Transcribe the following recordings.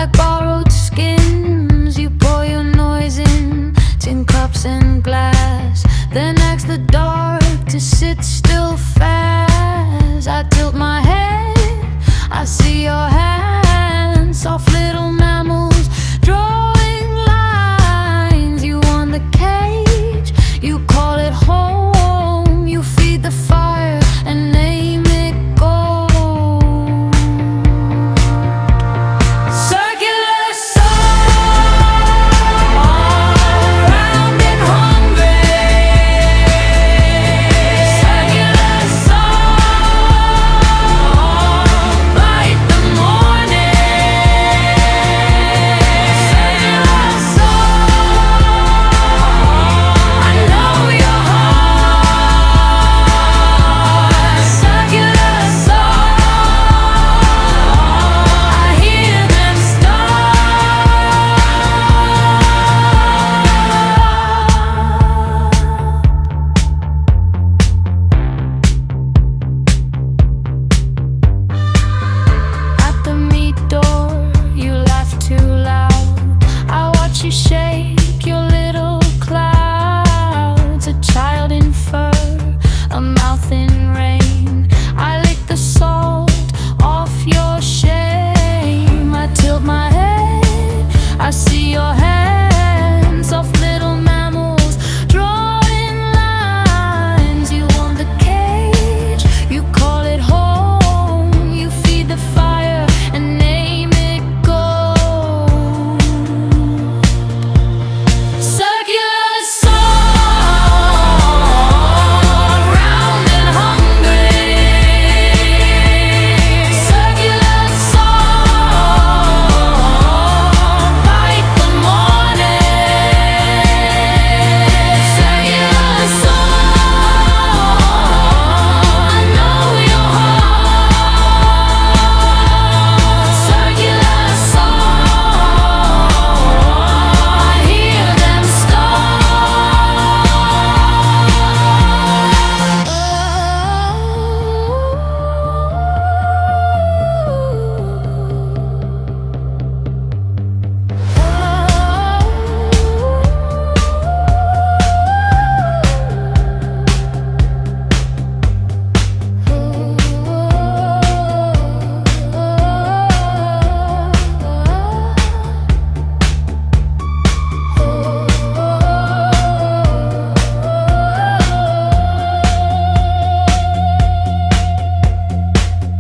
like borrowed skins. You pour your noise in tin cups and glass, then ask the dark to sit still fast. I tilt my head, I see your hands, soft little mammals drawing lines. You want the cage, you call it home. You feed the fire and name it gold. Circular saw, round and hungry. Circular saw, light the morning. Circular saw, I know your heart. Circular saw, I hear them At the meat door, you laugh too loud. I watch you shake your little clouds. A child in fur, a mouth in rain. I lick the salt off your shame. I tilt my head, I see your hands, soft little mammals drawing lines. You want the cage, you call it home. You feed the fire and name it gold. Circular saw, round and hungry. Circular saw, light the morning. Circular saw, I know your heart. Circular saw, I hear them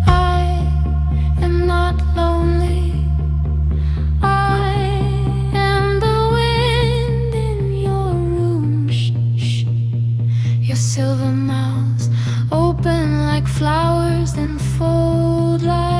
I am not lonely. I am the wind in your room. Shh, shh. Your silver mouths open like flowers, then fold like